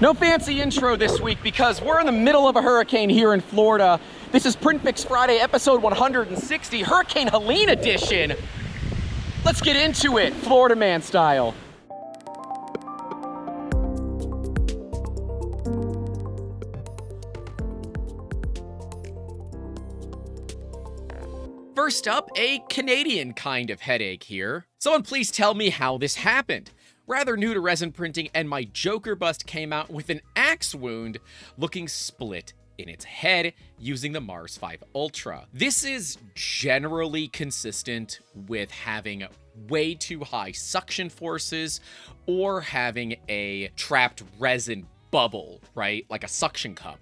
No fancy intro this week because we're in the middle of a hurricane here in Florida. This is Print Fix Friday, episode 160, Hurricane Helene edition. Let's get into it, Florida man style. First up, a Canadian kind of headache here. Someone please tell me how this happened. Rather new to resin printing, and my Joker bust came out with an axe wound looking split in its head using the Mars 5 Ultra. This is generally consistent with having way too high suction forces or having a trapped resin bubble, right? Like a suction cup.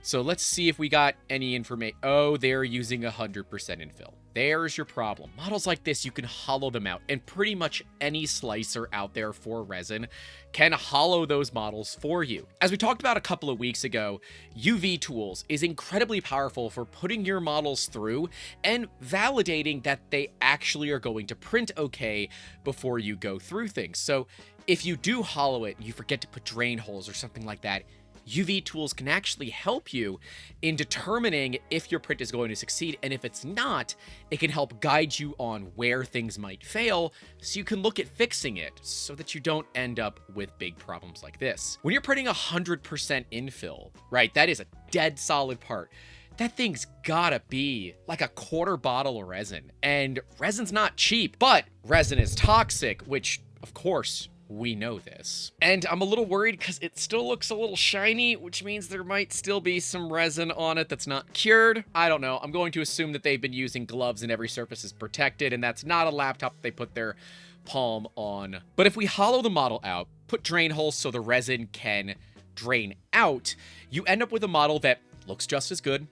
So let's see if we got any information. Oh, they're using 100% infill. There's your problem. Models like this, you can hollow them out, and pretty much any slicer out there for resin can hollow those models for you. As we talked about a couple of weeks ago, UV tools is incredibly powerful for putting your models through and validating that they actually are going to print okay before you go through things. So if you do hollow it and you forget to put drain holes or something like that, UV tools can actually help you in determining if your print is going to succeed, and if it's not, it can help guide you on where things might fail so you can look at fixing it so that you don't end up with big problems like this. When you're printing 100% infill, right, that is a dead solid part. That thing's gotta be like a quarter bottle of resin, and resin's not cheap, but resin is toxic, which, of course, we know this. And I'm a little worried because it still looks a little shiny, which means there might still be some resin on it that's not cured. I don't know. I'm going to assume that they've been using gloves and every surface is protected, and that's not a laptop that they put their palm on. But if we hollow the model out, put drain holes so the resin can drain out, you end up with a model that looks just as good,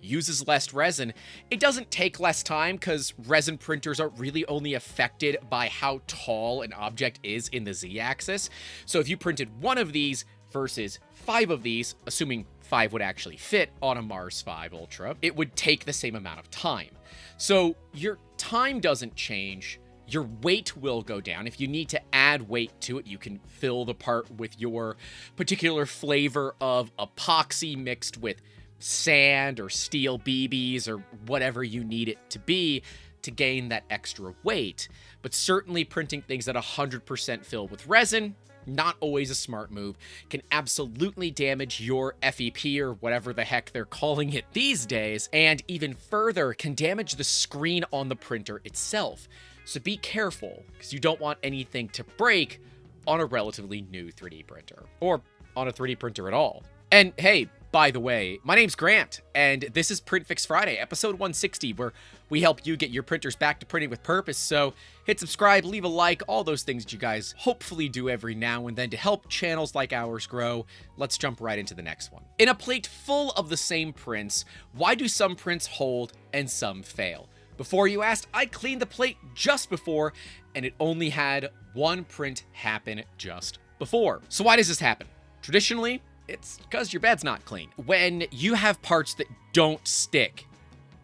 uses less resin. It doesn't take less time because resin printers are really only affected by how tall an object is in the z-axis. So if you printed one of these versus 5 of these, assuming 5 would actually fit on a Mars 5 Ultra, it would take the same amount of time. So your time doesn't change. Your weight will go down. If you need to add weight to it, you can fill the part with your particular flavor of epoxy mixed with sand or steel BBs or whatever you need it to be to gain that extra weight. But certainly printing things at 100% fill with resin, not always a smart move, can absolutely damage your FEP or whatever the heck they're calling it these days, and even further can damage the screen on the printer itself. So be careful, because you don't want anything to break on a relatively new 3D printer, or on a 3D printer at all. And hey, by the way, my name's Grant, and this is Print Fix Friday, episode 160, where we help you get your printers back to printing with purpose. So hit subscribe, leave a like, all those things that you guys hopefully do every now and then to help channels like ours grow. Let's jump right into the next one. In a plate full of the same prints, why do some prints hold and some fail? Before you asked, I cleaned the plate just before, and it only had one print happen just before. So why does this happen? Traditionally, it's because your bed's not clean. When you have parts that don't stick,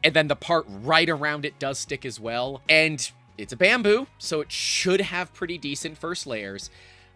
and then the part right around it does stick as well, and it's a bamboo, so it should have pretty decent first layers,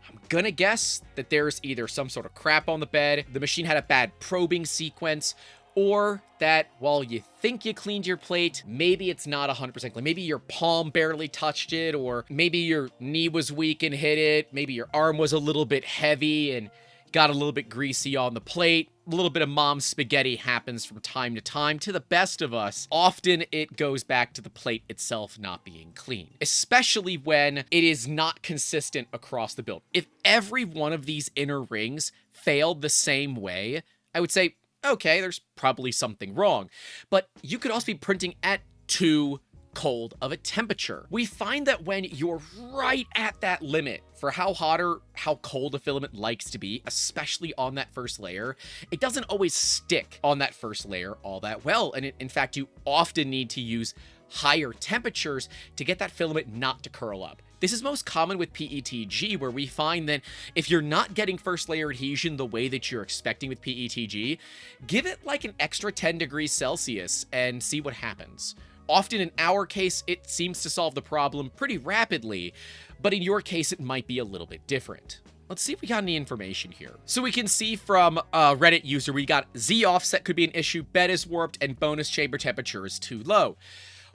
I'm gonna guess that there's either some sort of crap on the bed, the machine had a bad probing sequence, or that while you think you cleaned your plate, maybe it's not 100% clean. Maybe your palm barely touched it, or maybe your knee was weak and hit it, maybe your arm was a little bit heavy and got a little bit greasy on the plate. A little bit of mom's spaghetti happens from time to time to the best of us. Often it goes back to the plate itself not being clean, especially when it is not consistent across the build. If every one of these inner rings failed the same way, I would say, okay, there's probably something wrong. But you could also be printing at too cold of a temperature. We find that when you're right at that limit for how hot or how cold a filament likes to be, especially on that first layer, it doesn't always stick on that first layer all that well. And in fact, you often need to use higher temperatures to get that filament not to curl up. This is most common with PETG, where we find that if you're not getting first layer adhesion the way that you're expecting with PETG, give it like an extra 10 degrees Celsius and see what happens. Often in our case, it seems to solve the problem pretty rapidly, but in your case, it might be a little bit different. Let's see if we got any information here. So we can see from a Reddit user, we got Z offset could be an issue, bed is warped, and bonus chamber temperature is too low.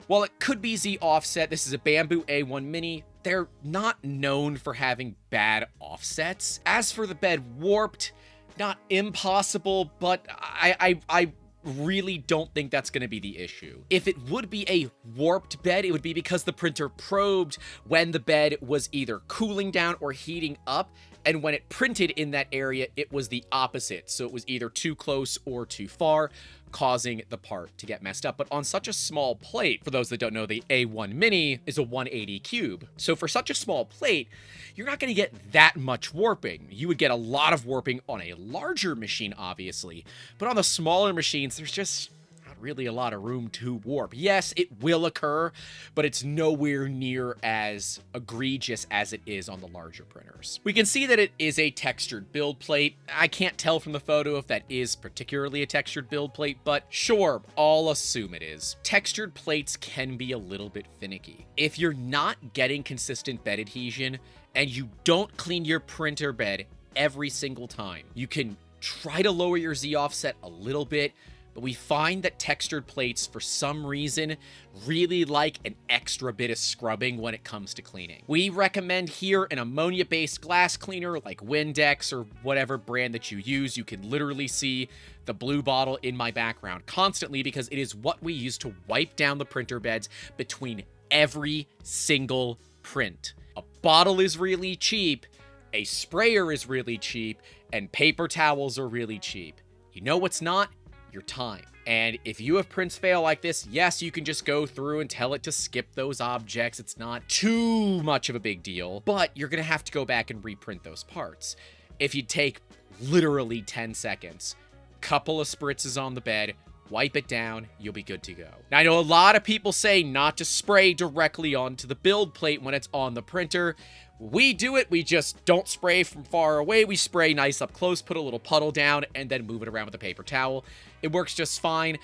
While it could be Z offset, this is a Bambu A1 mini. They're not known for having bad offsets. As for the bed warped, not impossible, but I really don't think that's going to be the issue. If it would be a warped bed, it would be because the printer probed when the bed was either cooling down or heating up, and when it printed in that area, it was the opposite. So it was either too close or too far, causing the part to get messed up. But on such a small plate, for those that don't know, the A1 Mini is a 180 cube. So for such a small plate, you're not going to get that much warping. You would get a lot of warping on a larger machine, obviously. But on the smaller machines, there's just not really a lot of room to warp. Yes, it will occur, but it's nowhere near as egregious as it is on the larger printers. We can see that it is a textured build plate. I can't tell from the photo if that is particularly a textured build plate, but sure, I'll assume it is. Textured plates can be a little bit finicky. If you're not getting consistent bed adhesion and you don't clean your printer bed every single time, you can try to lower your Z offset a little bit, but we find that textured plates, for some reason, really like an extra bit of scrubbing when it comes to cleaning. We recommend here an ammonia-based glass cleaner like Windex or whatever brand that you use. You can literally see the blue bottle in my background constantly because it is what we use to wipe down the printer beds between every single print. A bottle is really cheap, a sprayer is really cheap, and paper towels are really cheap. You know what's not? Your time. And if you have prints fail like this, yes, you can just go through and tell it to skip those objects. It's not too much of a big deal, but you're going to have to go back and reprint those parts. If you take literally 10 seconds, couple of spritzes on the bed, wipe it down, you'll be good to go. Now, I know a lot of people say not to spray directly onto the build plate when it's on the printer. We do it, we just don't spray from far away. We spray nice up close, put a little puddle down, and then move it around with a paper towel. It works just fine.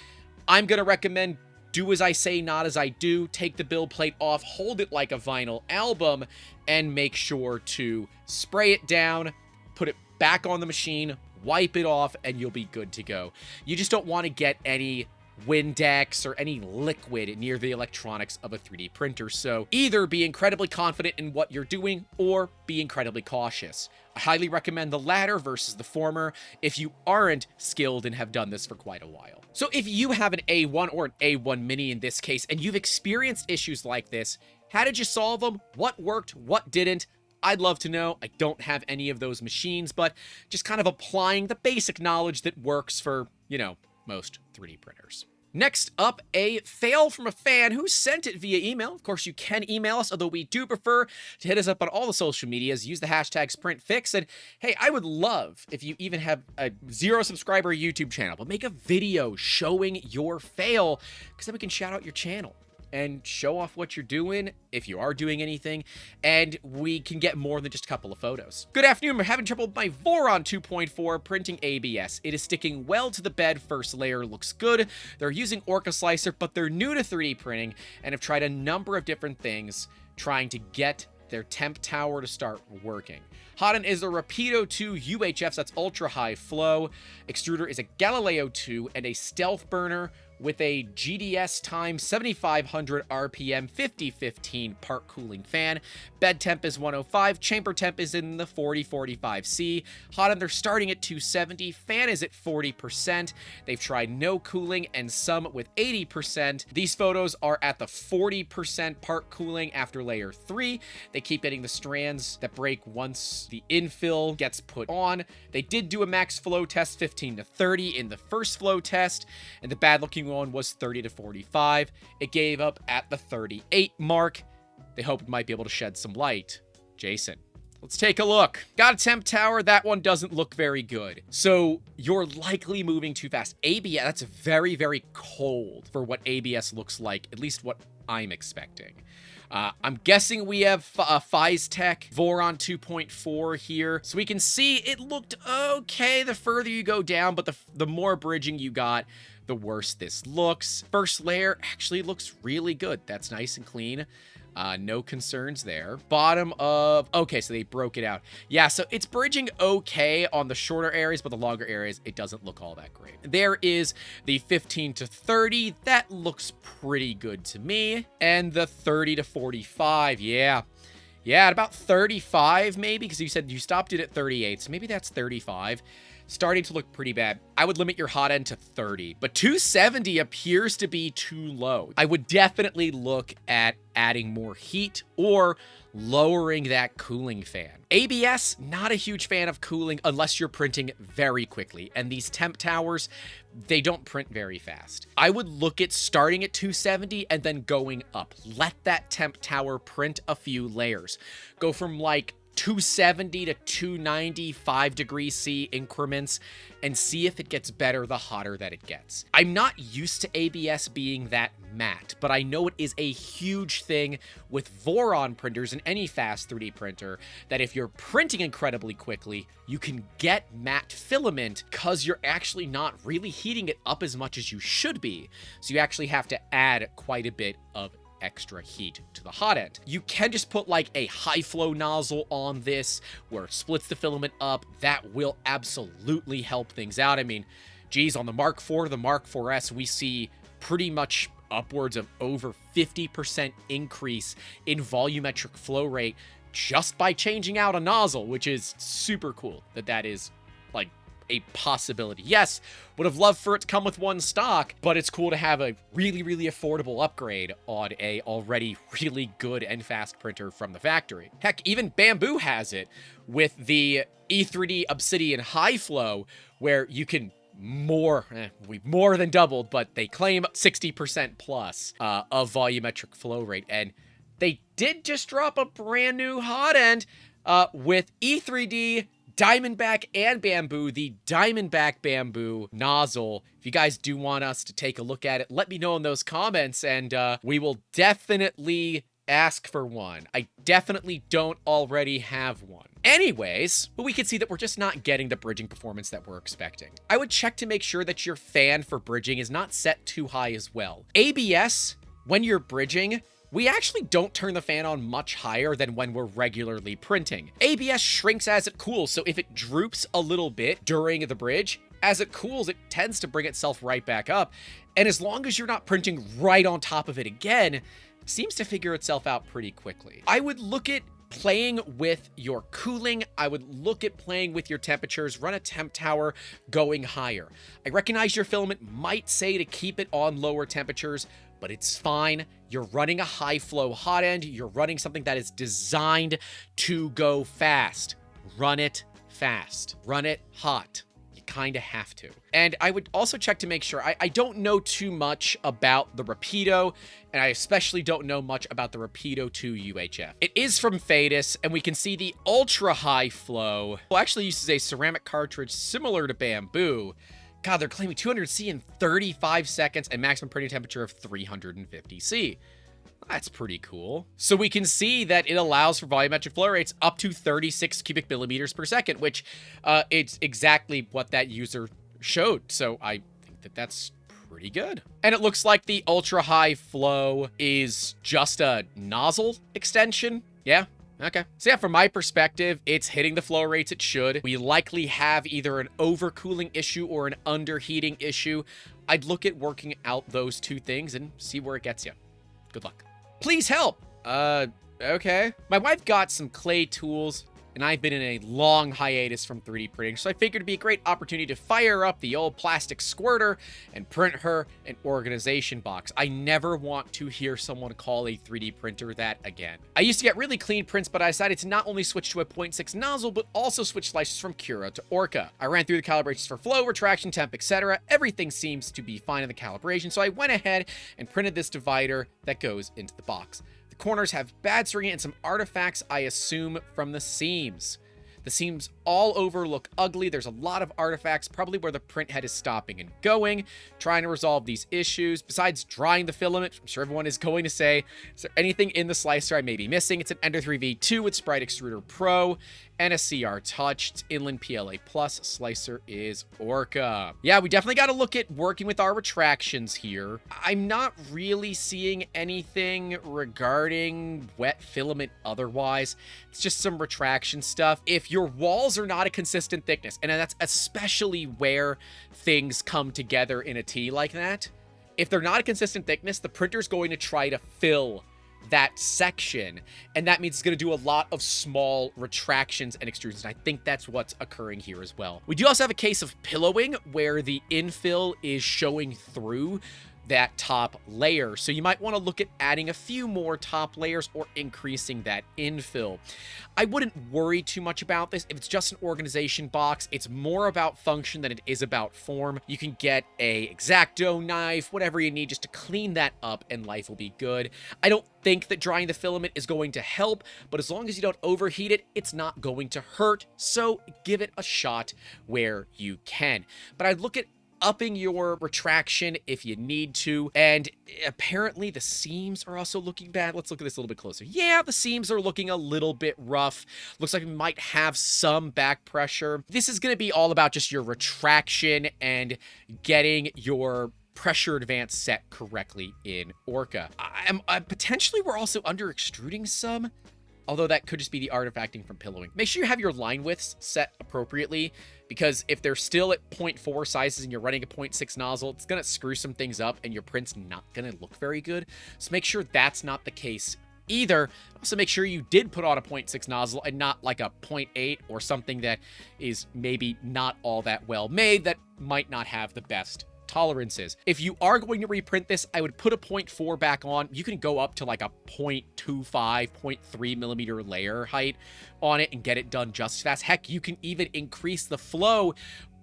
I'm going to recommend do as I say, not as I do. Take the build plate off, hold it like a vinyl album, and make sure to spray it down, put it back on the machine, wipe it off, and you'll be good to go. You just don't want to get any Windex or any liquid near the electronics of a 3D printer, so either be incredibly confident in what you're doing or be incredibly cautious. I highly recommend the latter versus the former if you aren't skilled and have done this for quite a while. So if you have an A1 or an A1 Mini in this case, and you've experienced issues like this, how did you solve them? What worked? What didn't? I'd love to know. I don't have any of those machines, but just kind of applying the basic knowledge that works for, you know, most 3D printers. Next up, a fail from a fan who sent it via email. Of course, you can email us, although we do prefer to hit us up on all the social medias. Use the hashtags PrintFix. And hey, I would love if you even have a 0 subscriber YouTube channel, but make a video showing your fail, because then we can shout out your channel and show off what you're doing, if you are doing anything, and we can get more than just a couple of photos. Good afternoon, we're having trouble with my Voron 2.4 printing ABS. It is sticking well to the bed, first layer looks good. They're using Orca Slicer, but they're new to 3D printing and have tried a number of different things trying to get their temp tower to start working. Hotend is a Rapido 2 UHF, that's ultra high flow. Extruder is a Galileo 2 and a Stealth burner with a GDS time 7500 RPM 5015 part cooling fan. Bed temp is 105, chamber temp is in the 40-45C. Hotend, they're starting at 270, fan is at 40%. They've tried no cooling and some with 80%. These photos are at the 40% part cooling after layer 3. They keep getting the strands that break once the infill gets put on. They did do a max flow test 15 to 30 in the first flow test, and the bad looking one was 30 to 45. It gave up at the 38 mark. They hoped it might be able to shed some light. Jason, let's take a look. Got a temp tower. That one doesn't look very good. So you're likely moving too fast. ABS, that's very, very cold for what ABS looks like, at least what I'm expecting. I'm guessing we have Tech Voron 2.4 here. So we can see it looked okay the further you go down, but the more bridging you got, the worse this looks. First layer actually looks really good. That's nice and clean. No concerns there. Bottom of, okay, so they broke it out. Yeah, so it's bridging okay on the shorter areas, but the longer areas, it doesn't look all that great. There is the 15 to 30. That looks pretty good to me. And the 30 to 45, yeah. Yeah, at about 35 maybe, because you said you stopped it at 38, so maybe that's 35. Starting to look pretty bad. I would limit your hot end to 30, but 270 appears to be too low. I would definitely look at adding more heat or lowering that cooling fan. ABS, not a huge fan of cooling unless you're printing very quickly, and these temp towers, they don't print very fast. I would look at starting at 270 and then going up. Let that temp tower print a few layers. Go from like 270 to 290 5 degrees C increments and see if it gets better the hotter that it gets. I'm not used to ABS being that matte, but I know it is a huge thing with Voron printers and any fast 3D printer that if you're printing incredibly quickly, you can get matte filament because you're actually not really heating it up as much as you should be. So you actually have to add quite a bit of extra heat to the hot end. You can just put like a high flow nozzle on this where it splits the filament up. That will absolutely help things out. I mean, geez, on the Mark IV, the Mark IVs, we see pretty much upwards of over 50% increase in volumetric flow rate just by changing out a nozzle, which is super cool that is like a possibility. Yes, would have loved for it to come with one stock, but it's cool to have a really, really affordable upgrade on a already really good and fast printer from the factory. Heck, even Bambu has it with the E3D Obsidian High Flow, where you can we've more than doubled, but they claim 60% plus of volumetric flow rate. And they did just drop a brand new hot end with E3D Diamondback and Bambu, the Diamondback Bambu nozzle. If you guys do want us to take a look at it, let me know in those comments, and we will definitely ask for one. I definitely don't already have one. Anyways, but we can see that we're just not getting the bridging performance that we're expecting. I would check to make sure that your fan for bridging is not set too high as well. ABS, when you're bridging, we actually don't turn the fan on much higher than when we're regularly printing. ABS shrinks as it cools, so if it droops a little bit during the bridge, as it cools, it tends to bring itself right back up. And as long as you're not printing right on top of it again, it seems to figure itself out pretty quickly. I would look at playing with your cooling. I would look at playing with your temperatures, run a temp tower going higher. I recognize your filament might say to keep it on lower temperatures, but it's fine. You're running a high flow hot end. You're running something that is designed to go fast. Run it fast. Run it hot. You kind of have to. And I would also check to make sure. I don't know too much about the Rapido, and I especially don't know much about the Rapido 2 UHF. It is from Fadis, and we can see the ultra high flow. Well, actually uses a ceramic cartridge similar to Bambu. God, they're claiming 200 C in 35 seconds and maximum printing temperature of 350 C. That's pretty cool. So we can see that it allows for volumetric flow rates up to 36 cubic millimeters per second, which it's exactly what that user showed. So I think that that's pretty good. And it looks like the ultra high flow is just a nozzle extension. Yeah. Okay. So yeah, from my perspective, it's hitting the flow rates it should. We likely have either an overcooling issue or an underheating issue. I'd look at working out those two things and see where it gets you. Good luck. Please help. Okay. My wife got some clay tools, and I've been in a long hiatus from 3D printing, so I figured it'd be a great opportunity to fire up the old plastic squirter and print her an organization box. I never want to hear someone call a 3D printer that again. I used to get really clean prints, but I decided to not only switch to a 0.6 nozzle, but also switch slices from Cura to Orca. I ran through the calibrations for flow, retraction, temp, etc. Everything seems to be fine in the calibration, so I went ahead and printed this divider that goes into the box. Corners have bad stringing and some artifacts, I assume, from the seams. The seams all over look ugly. There's a lot of artifacts, probably where the print head is stopping and going. Trying to resolve these issues. Besides drying the filament, I'm sure everyone is going to say, is there anything in the slicer I may be missing? It's an Ender 3 V2 with Sprite Extruder Pro and a CR Touch. It's Inland PLA Plus. Slicer is Orca. Yeah, we definitely got to look at working with our retractions here. I'm not really seeing anything regarding wet filament otherwise. It's just some retraction stuff. If your walls are not a consistent thickness, and that's especially where things come together in a T like that, if they're not a consistent thickness, the printer's going to try to fill that section, and that means it's going to do a lot of small retractions and extrusions. I think that's what's occurring here as well. We do also have a case of pillowing where the infill is showing through that top layer. So you might want to look at adding a few more top layers or increasing that infill. I wouldn't worry too much about this. If it's just an organization box, it's more about function than it is about form. You can get a X-Acto knife, whatever you need just to clean that up, and life will be good. I don't think that drying the filament is going to help, but as long as you don't overheat it, it's not going to hurt. So give it a shot where you can. But I'd look at upping your retraction if you need to. And apparently the seams are also looking bad. Let's look at this a little bit closer. Yeah, the seams are looking a little bit rough. Looks like we might have some back pressure. This is going to be all about just your retraction and getting your pressure advance set correctly in Orca. Potentially we're also under extruding some, although that could just be the artifacting from pillowing. Make sure you have your line widths set appropriately, because if they're still at 0.4 sizes and you're running a 0.6 nozzle, it's going to screw some things up and your print's not going to look very good. So make sure that's not the case either. Also make sure you did put on a 0.6 nozzle and not like a 0.8 or something that is maybe not all that well made, that might not have the best tolerances. If you are going to reprint this, I would put a 0.4 back on. You can go up to like a 0.25, 0.3 millimeter layer height on it and get it done just as fast. Heck, you can even increase the flow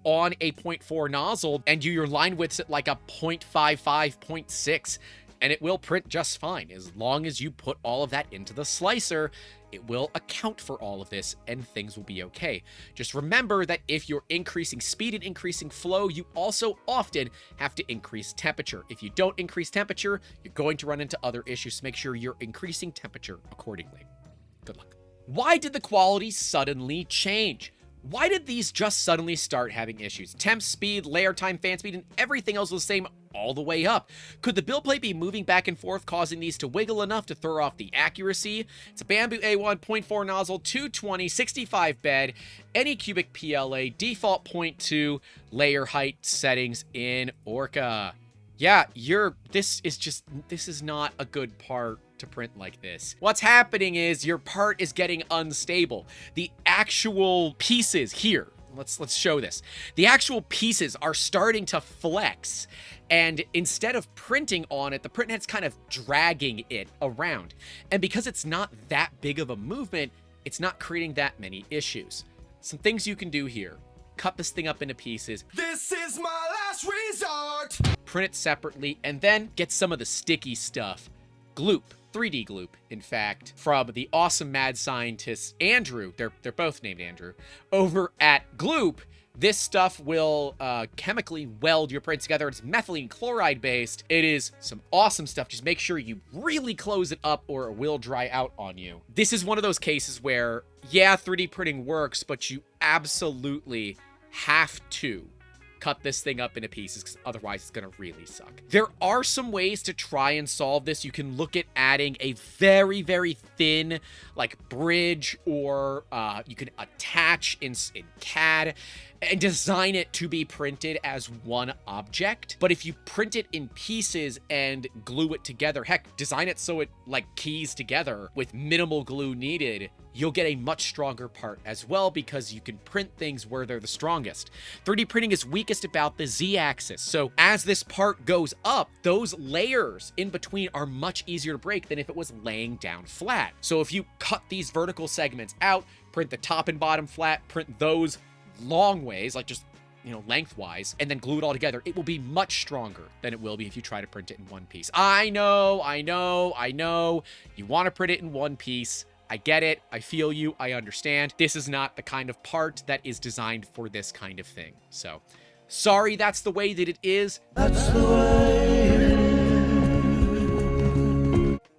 on a 0.4 nozzle and do your line widths at like a 0.55, 0.6, and it will print just fine. As long as you put all of that into the slicer, it will account for all of this and things will be okay. Just remember that if you're increasing speed and increasing flow, you also often have to increase temperature. If you don't increase temperature, you're going to run into other issues. So make sure you're increasing temperature accordingly. Good luck. Why did the quality suddenly change? Why did these just suddenly start having issues? Temp speed, layer time, fan speed, and everything else was the same all the way up. Could the build plate be moving back and forth, causing these to wiggle enough to throw off the accuracy? It's a Bambu A1 0.4 nozzle, 220, 65 bed, any cubic PLA, default 0.2 layer height settings in Orca. Yeah, this is not a good part to print like this. What's happening is your part is getting unstable. The actual pieces here, let's show this. The actual pieces are starting to flex, and instead of printing on it, the print head's kind of dragging it around. And because it's not that big of a movement, it's not creating that many issues. Some things you can do here. Cut this thing up into pieces. This is my last resort. Print it separately, and then get some of the sticky stuff. Gloop. 3D gloop, in fact, from the awesome mad scientist Andrew. They're both named Andrew. Over at Gloop, this stuff will chemically weld your prints together. It's methylene chloride based. It is some awesome stuff. Just make sure you really close it up or it will dry out on you. This is one of those cases where, yeah, 3D printing works, but you absolutely have to cut this thing up into pieces, because otherwise it's gonna really suck. There are some ways to try and solve this. You can look at adding a very, very thin, like, bridge, or you can attach in CAD and design it to be printed as one object. But if you print it in pieces and glue it together, heck, design it so it, like, keys together with minimal glue needed, you'll get a much stronger part as well, because you can print things where they're the strongest. 3D printing is weakest about the Z-axis. So as this part goes up, those layers in between are much easier to break than if it was laying down flat. So if you cut these vertical segments out, print the top and bottom flat, print those long ways, like just, you know, lengthwise, and then glue it all together, it will be much stronger than it will be if you try to print it in one piece. I know. You want to print it in one piece. I get it. I feel you. I understand. This is not the kind of part that is designed for this kind of thing. So, sorry that's the way that it is. That's the way it is.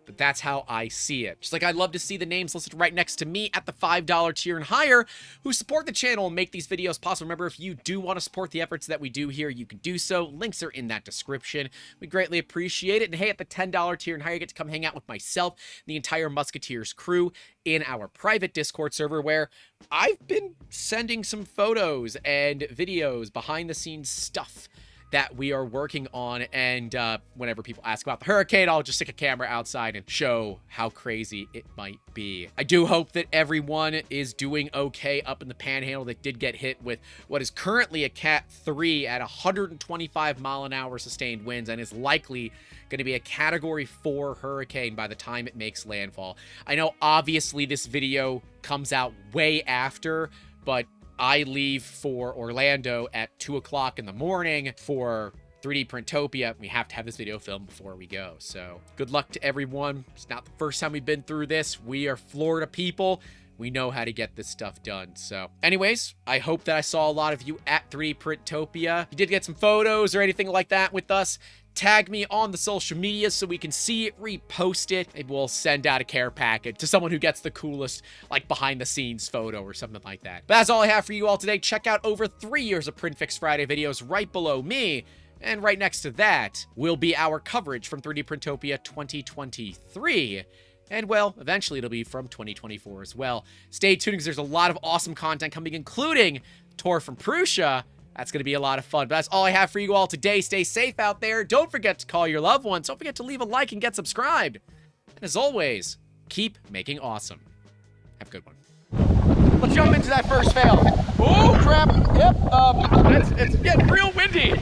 But that's how I see it. Just like I'd love to see the names listed right next to me at the $5 tier and higher who support the channel and make these videos possible. Remember, if you do want to support the efforts that we do here, you can do so. Links are in that description. We greatly appreciate it. And hey, at the $10 tier and higher, you get to come hang out with myself and the entire Musketeers crew in our private Discord server, where I've been sending some photos and videos, behind the scenes stuff that we are working on, and whenever people ask about the hurricane, I'll just stick a camera outside and show how crazy it might be. I do hope that everyone is doing okay up in the Panhandle that did get hit with what is currently a Cat 3 at 125-mile-an-hour sustained winds, and is likely going to be a Category 4 hurricane by the time it makes landfall. I know obviously this video comes out way after, but I leave for Orlando at 2 o'clock in the morning for 3D Printopia. We have to have this video filmed before we go. So good luck to everyone. It's not the first time we've been through this. We are Florida people. We know how to get this stuff done. So anyways, I hope that I saw a lot of you at 3D Printopia. If you did get some photos or anything like that with us, tag me on the social media so we can see it, repost it. Maybe we'll send out a care package to someone who gets the coolest, like, behind the scenes photo or something like that. But that's all I have for you all today. Check out over 3 years of PrintFix Friday videos right below me. And right next to that will be our coverage from 3D Printopia 2023. And, well, eventually it'll be from 2024 as well. Stay tuned because there's a lot of awesome content coming, including tour from Prussia. That's going to be a lot of fun. But that's all I have for you all today. Stay safe out there. Don't forget to call your loved ones. Don't forget to leave a like and get subscribed. And as always, keep making awesome. Have a good one. Let's jump into that first fail. Oh, crap. Yep. It's getting real windy.